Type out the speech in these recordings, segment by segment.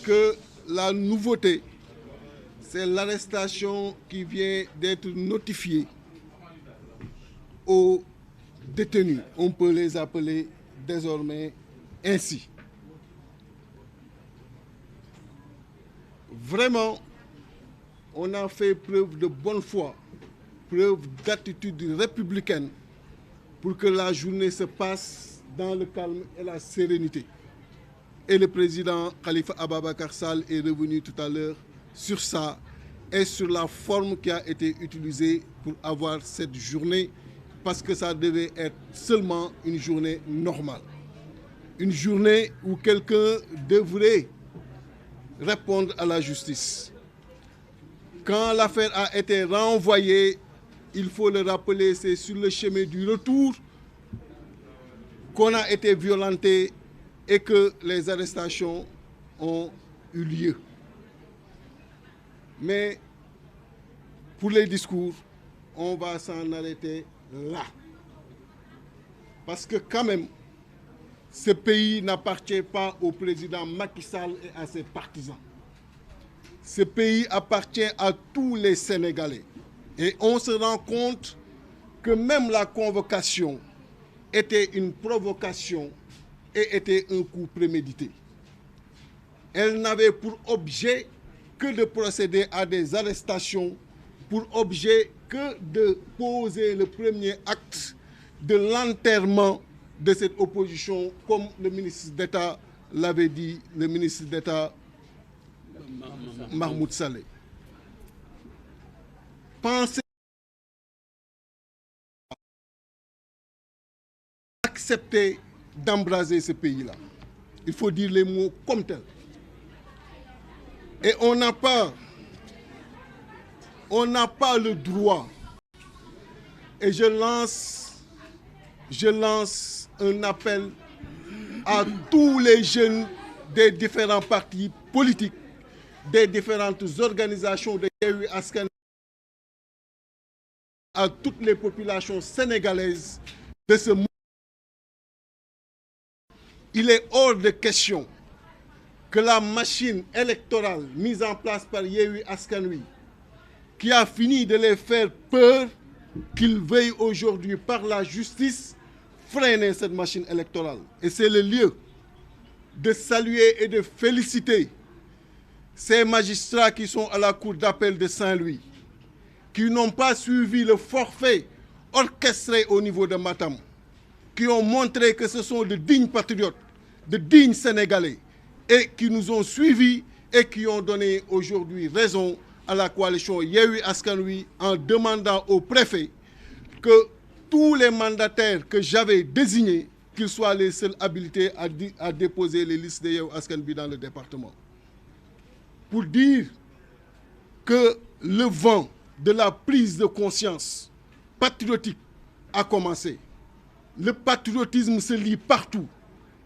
que la nouveauté, c'est l'arrestation qui vient d'être notifiée aux détenus. On peut les appeler désormais ainsi. Vraiment, on a fait preuve de bonne foi, preuve d'attitude républicaine pour que la journée se passe dans le calme et la sérénité. Et le président Khalifa Ababacar Sall est revenu tout à l'heure sur ça et sur la forme qui a été utilisée pour avoir cette journée, parce que ça devait être seulement une journée normale. Une journée où quelqu'un devrait répondre à la justice. Quand l'affaire a été renvoyée, il faut le rappeler, c'est sur le chemin du retour qu'on a été violenté et que les arrestations ont eu lieu. Mais pour les discours, on va s'en arrêter là. Parce que quand même, ce pays n'appartient pas au président Macky Sall et à ses partisans. Ce pays appartient à tous les Sénégalais. Et on se rend compte que même la convocation était une provocation et était un coup prémédité. Elle n'avait pour objet que de procéder à des arrestations, pour objet que de poser le premier acte de l'enterrement de cette opposition, comme le ministre d'État l'avait dit, le ministre d'État Mahmoud Saleh. Pensez accepter d'embraser ce pays-là. Il faut dire les mots comme tels. Et on n'a pas le droit. Et je lance un appel à tous les jeunes des différents partis politiques, des différentes organisations de Yewwi Askan Wi, à toutes les populations sénégalaises de ce monde. Il est hors de question que la machine électorale mise en place par Yewwi Askan Wi, qui a fini de les faire peur, qu'ils veuillent aujourd'hui par la justice freiner cette machine électorale. Et c'est le lieu de saluer et de féliciter ces magistrats qui sont à la cour d'appel de Saint-Louis, qui n'ont pas suivi le forfait orchestré au niveau de Matam, qui ont montré que ce sont de dignes patriotes, de dignes Sénégalais, et qui nous ont suivis et qui ont donné aujourd'hui raison à la coalition Yewwi Askan Wi en demandant au préfet que tous les mandataires que j'avais désignés, qu'ils soient les seuls habilités à déposer les listes de Yewwi Askan Wi dans le département. Pour dire que le vent de la prise de conscience patriotique a commencé. Le patriotisme se lit partout.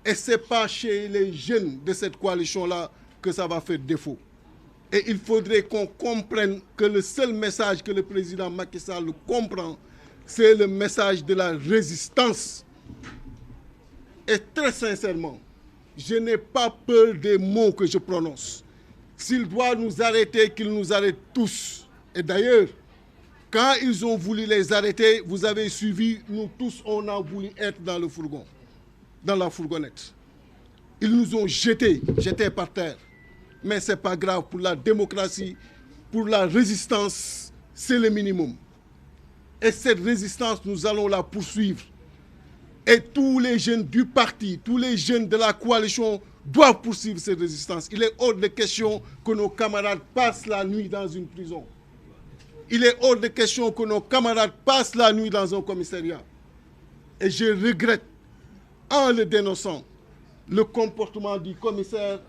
Et ce n'est pas chez les jeunes de cette coalition-là que ça va faire défaut. Et il faudrait qu'on comprenne que le seul message que le président Macky Sall comprend, c'est le message de la résistance. Et très sincèrement, je n'ai pas peur des mots que je prononce. S'il doit nous arrêter, qu'il nous arrête tous. Et d'ailleurs, quand ils ont voulu les arrêter, vous avez suivi, nous tous, on a voulu être dans le fourgon, dans la fourgonnette. Ils nous ont jetés par terre. Mais ce n'est pas grave, pour la démocratie, pour la résistance, c'est le minimum. Et cette résistance, nous allons la poursuivre. Et tous les jeunes du parti, tous les jeunes de la coalition doivent poursuivre cette résistance. Il est hors de question que nos camarades passent la nuit dans une prison. Il est hors de question que nos camarades passent la nuit dans un commissariat. Et je regrette, en le dénonçant, le comportement du commissaire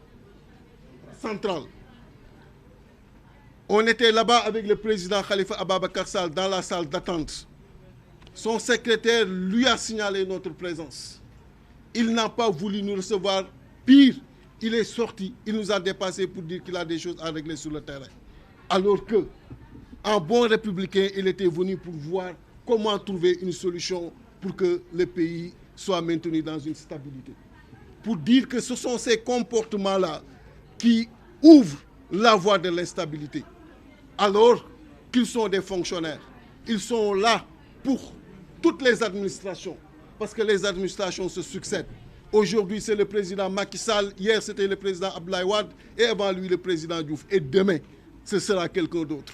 central. On était là-bas avec le président Khalifa Ababacar Sall dans la salle d'attente. Son secrétaire lui a signalé notre présence. Il n'a pas voulu nous recevoir. Pire, il est sorti, il nous a dépassé pour dire qu'il a des choses à régler sur le terrain. Alors que, en bon républicain, il était venu pour voir comment trouver une solution pour que le pays soit maintenu dans une stabilité. Pour dire que ce sont ces comportements-là qui ouvre la voie de l'instabilité. Alors qu'ils sont des fonctionnaires, ils sont là pour toutes les administrations, parce que les administrations se succèdent. Aujourd'hui, c'est le président Macky Sall, hier c'était le président Abdoulaye Wade, et avant lui le président Diouf. Et demain, ce sera quelqu'un d'autre.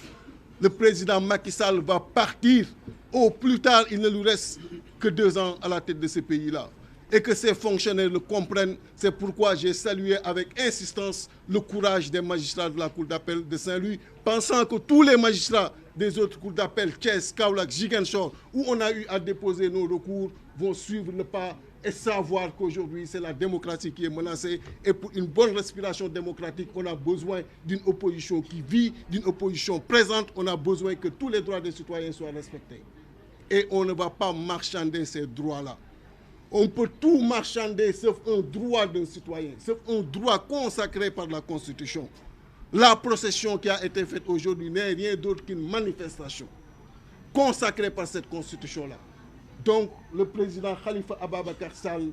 Le président Macky Sall va partir. Au plus tard, il ne lui reste que 2 ans à la tête de ce pays-là. Et que ces fonctionnaires le comprennent. C'est pourquoi j'ai salué avec insistance le courage des magistrats de la Cour d'appel de Saint-Louis, pensant que tous les magistrats des autres cours d'appel, Thiès, Kaolack, Ziguinchor, où on a eu à déposer nos recours, vont suivre le pas et savoir qu'aujourd'hui, c'est la démocratie qui est menacée. Et pour une bonne respiration démocratique, on a besoin d'une opposition qui vit, d'une opposition présente. On a besoin que tous les droits des citoyens soient respectés. Et on ne va pas marchander ces droits-là. On peut tout marchander sauf un droit d'un citoyen, sauf un droit consacré par la Constitution. La procession qui a été faite aujourd'hui n'est rien d'autre qu'une manifestation consacrée par cette Constitution-là. Donc, le président Khalifa Ababacar Sall,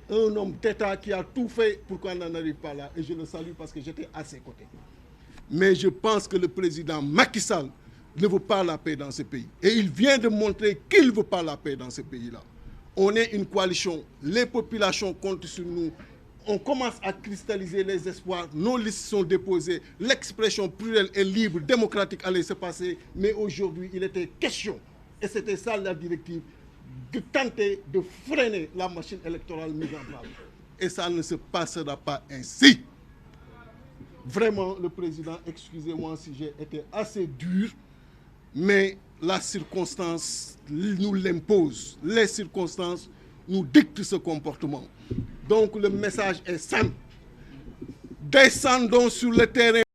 un homme d'État qui a tout fait pour qu'on n'en arrive pas là, et je le salue parce que j'étais à ses côtés. Mais je pense que le président Macky Sall ne veut pas la paix dans ce pays. Et il vient de montrer qu'il ne veut pas la paix dans ce pays-là. On est une coalition, les populations comptent sur nous, on commence à cristalliser les espoirs, nos listes sont déposées, l'expression plurielle et libre, démocratique allait se passer, mais aujourd'hui il était question, et c'était ça la directive, de tenter de freiner la machine électorale mise en place. Et ça ne se passera pas ainsi. Vraiment, le président, excusez-moi si j'ai été assez dur, mais la circonstance nous l'impose. Les circonstances nous dictent ce comportement. Donc le message est simple. Descendons sur le terrain.